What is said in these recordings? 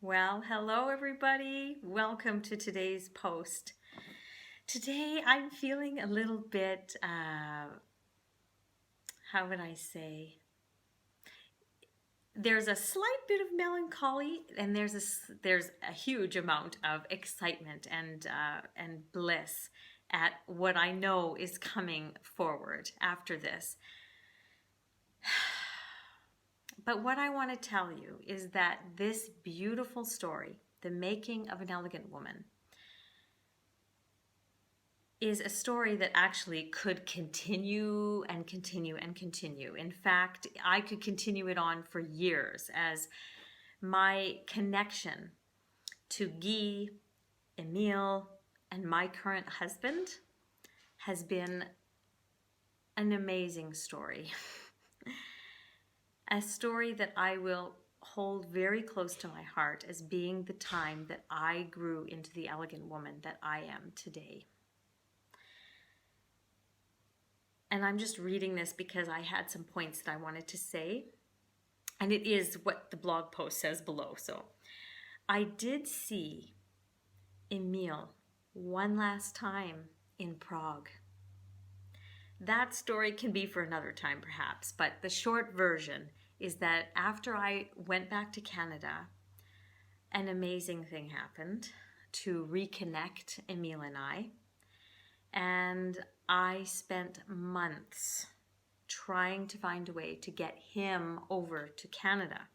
Well, hello everybody. Welcome to today's post. Today I'm feeling a little bit, how would I say? There's a slight bit of melancholy, and there's a huge amount of excitement and bliss at what I know is coming forward after this. But what I want to tell you is that this beautiful story, The Making of an Elegant Woman, is a story that actually could continue and continue and continue. In fact, I could continue it on for years as my connection to Guy, Emile, and my current husband has been an amazing story. A story that I will hold very close to my heart as being the time that I grew into the elegant woman that I am today. And I'm just reading this because I had some points that I wanted to say. And it is what the blog post says below. So I did see Emile one last time in Prague. That story can be for another time perhaps, but the short version is that after I went back to Canada, an amazing thing happened to reconnect Emile and I. And I spent months trying to find a way to get him over to Canada.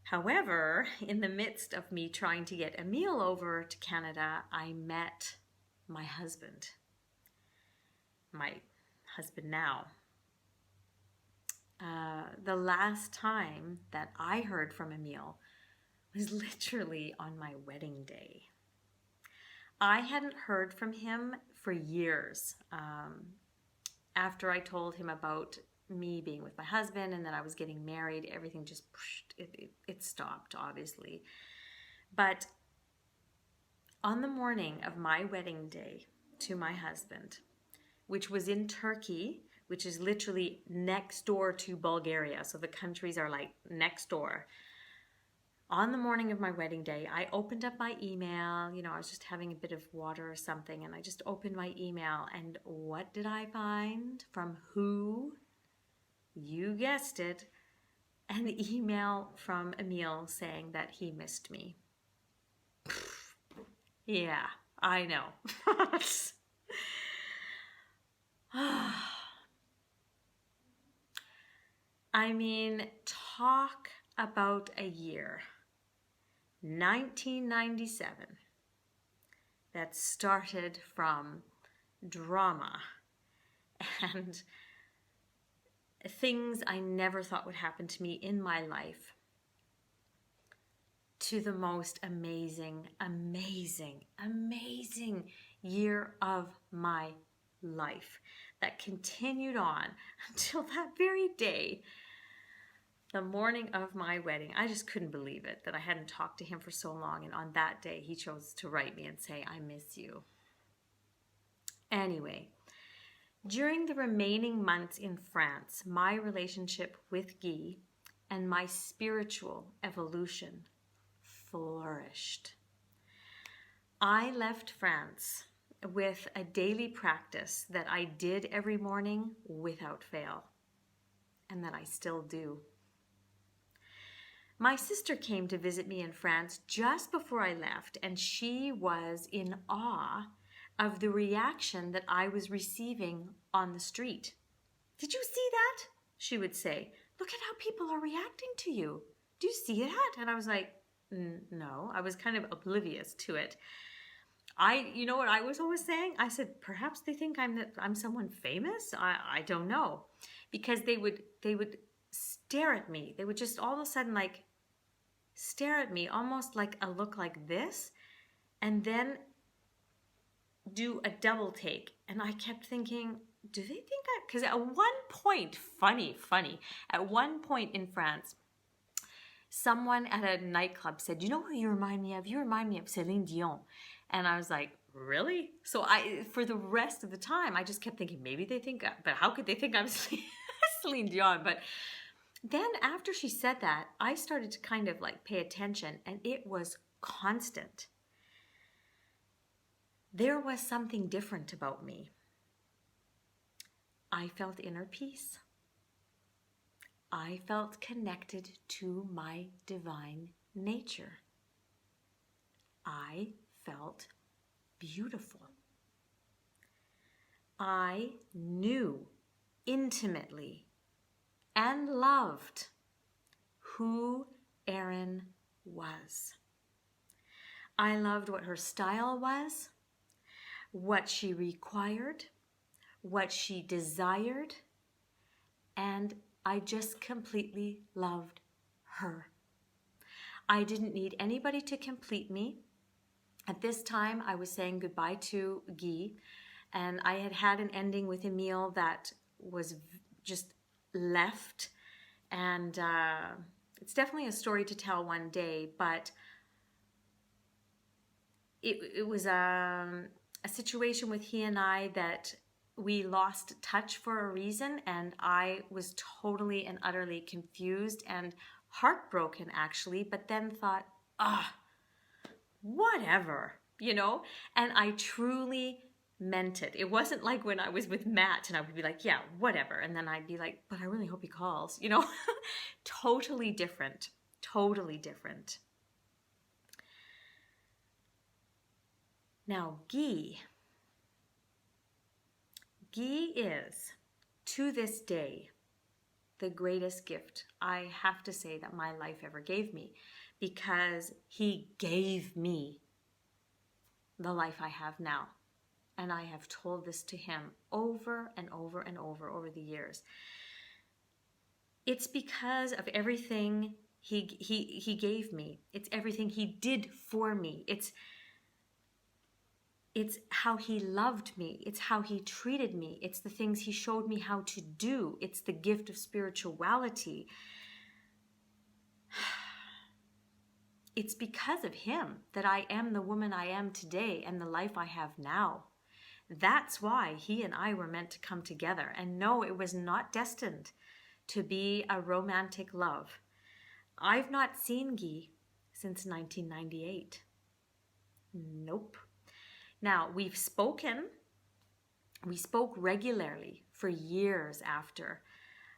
However, in the midst of me trying to get Emile over to Canada, I met my husband now. The last time that I heard from Emile was literally on my wedding day. I hadn't heard from him for years. After I told him about me being with my husband and that I was getting married, everything just it stopped, obviously. But on the morning of my wedding day to my husband, which was in Turkey, which is literally next door to Bulgaria, so the countries are like next door. On the morning of my wedding day, I opened up my email. I was just having a bit of water or something, and I just opened my email, and what did I find? From who? You guessed it, an email from Emile saying that he missed me. Yeah, I know. I mean, talk about a year. 1997, that started from drama and things I never thought would happen to me in my life, to the most amazing year of my life that continued on until that very day. The morning of my wedding, I just couldn't believe it that I hadn't talked to him for so long, and on that day he chose to write me and say, I miss you. Anyway, during the remaining months in France, my relationship with Guy and my spiritual evolution flourished. I left France with a daily practice that I did every morning without fail, and that I still do. My sister came to visit me in France just before I left, and she was in awe of the reaction that I was receiving on the street. Did you see that? She would say, look at how people are reacting to you. Do you see that? And I was like, no, I was kind of oblivious to it. You know what I was always saying? I said, perhaps they think I'm someone famous. I don't know, because they would stare at me. They would just all of a sudden stare at me, almost like a look like this, and then do a double take. And I kept thinking, do they think because at one point, funny, at one point in France, someone at a nightclub said, you know who you remind me of? You remind me of Celine Dion. And I was like, really? So for the rest of the time, I just kept thinking, maybe they think, but how could they think I'm Celine Dion? But Then after she said that, I started to kind of like pay attention, and it was constant. There was something different about me. I felt inner peace. I felt connected to my divine nature. I felt beautiful. I knew intimately and loved who Erin was. I loved what her style was, what she required, what she desired, and I just completely loved her. I didn't need anybody to complete me. At this time, I was saying goodbye to Guy, and I had had an ending with Emile that was just left, and it's definitely a story to tell one day, but it was a situation with he and I that we lost touch for a reason, and I was totally and utterly confused and heartbroken actually, but then thought, whatever, and I truly meant it. It wasn't like when I was with Matt and I would be like, yeah, whatever, and then I'd be like, but I really hope he calls, Totally different. Now, Guy is, to this day, the greatest gift I have to say that my life ever gave me, because he gave me the life I have now. And I have told this to him over and over and over the years. It's because of everything he gave me. It's everything he did for me. It's how he loved me. It's how he treated me. It's the things he showed me how to do. It's the gift of spirituality. It's because of him that I am the woman I am today and the life I have now. That's why he and I were meant to come together. And no, it was not destined to be a romantic love. I've not seen Guy since 1998. Nope. Now, we spoke regularly for years after,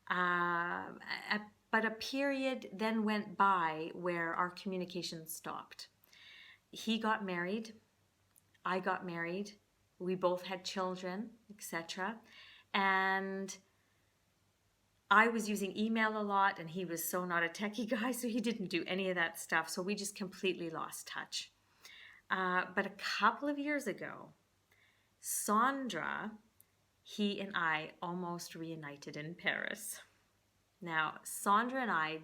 but a period then went by where our communication stopped. He got married, I got married, we both had children, etc. And I was using email a lot, and he was so not a techie guy, so he didn't do any of that stuff, so we just completely lost touch. But a couple of years ago, Sandra, he and I almost reunited in Paris. Now, Sandra and I,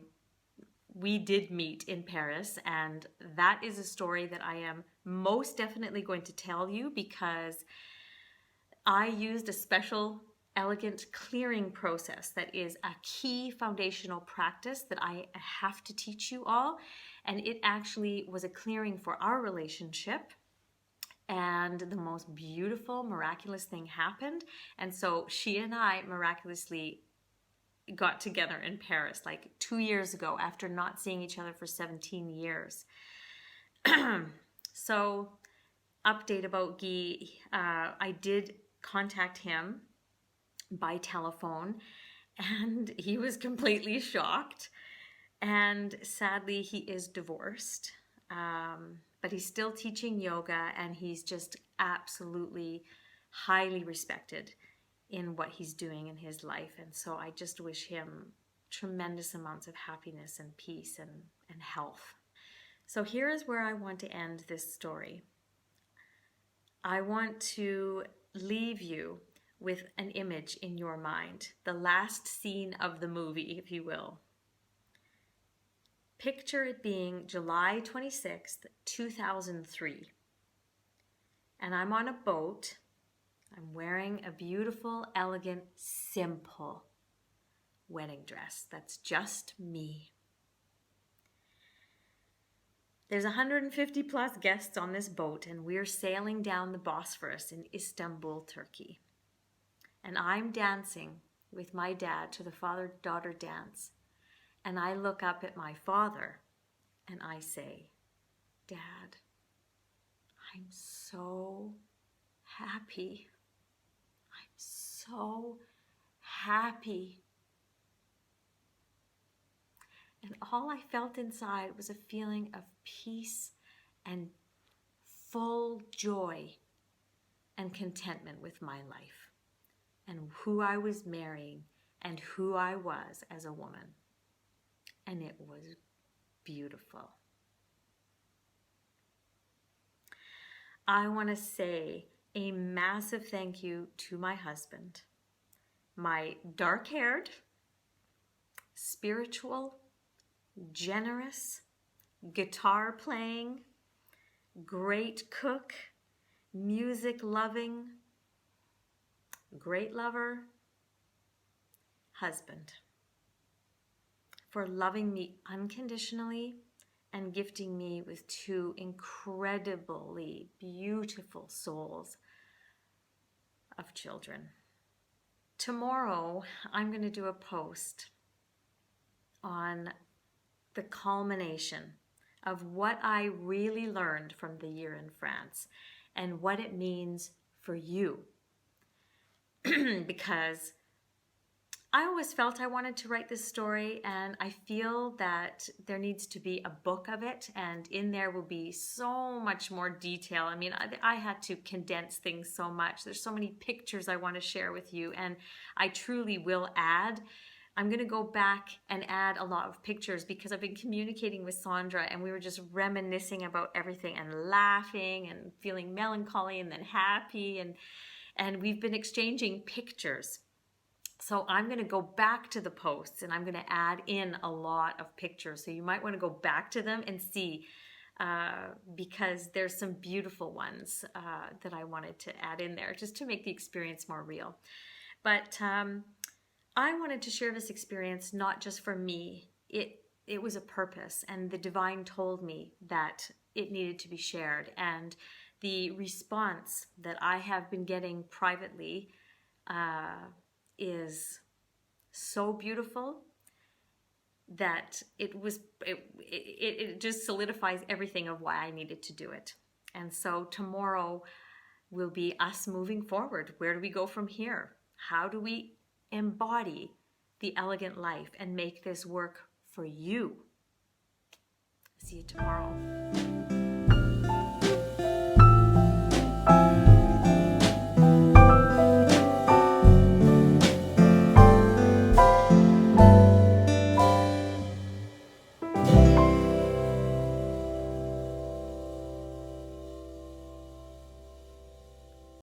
we did meet in Paris, and that is a story that I am most definitely going to tell you, because I used a special elegant clearing process that is a key foundational practice that I have to teach you all. And it actually was a clearing for our relationship. And the most beautiful, miraculous thing happened. And so she and I miraculously got together in Paris like 2 years ago after not seeing each other for 17 years. So, update about Guy. I did contact him by telephone, and he was completely shocked. And sadly, he is divorced, but he's still teaching yoga, and he's just absolutely highly respected in what he's doing in his life. And so I just wish him tremendous amounts of happiness and peace and health. So here is where I want to end this story. I want to leave you with an image in your mind, the last scene of the movie, if you will. Picture it being July 26th, 2003. And I'm on a boat. I'm wearing a beautiful, elegant, simple wedding dress. That's just me. There's 150 plus guests on this boat, and we're sailing down the Bosphorus in Istanbul, Turkey. And I'm dancing with my dad to the father-daughter dance. And I look up at my father and I say, Dad, I'm so happy. I'm so happy. And all I felt inside was a feeling of peace and full joy and contentment with my life and who I was marrying and who I was as a woman. And it was beautiful. I want to say a massive thank you to my husband, my dark-haired, spiritual, generous, guitar playing, great cook, music loving, great lover, husband, for loving me unconditionally and gifting me with two incredibly beautiful souls of children. Tomorrow, I'm going to do a post on the culmination of what I really learned from the year in France and what it means for you. Because I always felt I wanted to write this story, and I feel that there needs to be a book of it, and in there will be so much more detail. I mean, I had to condense things so much. There's so many pictures I want to share with you, and I truly will add. I'm going to go back and add a lot of pictures because I've been communicating with Sandra, and we were just reminiscing about everything and laughing and feeling melancholy and then happy, and we've been exchanging pictures. So I'm going to go back to the posts and I'm going to add in a lot of pictures. So you might want to go back to them and see because there's some beautiful ones that I wanted to add in there just to make the experience more real. But I wanted to share this experience not just for me. It was a purpose, and the divine told me that it needed to be shared. And the response that I have been getting privately is so beautiful that it just solidifies everything of why I needed to do it. And so tomorrow will be us moving forward. Where do we go from here? How do we embody the elegant life and make this work for you? See you tomorrow.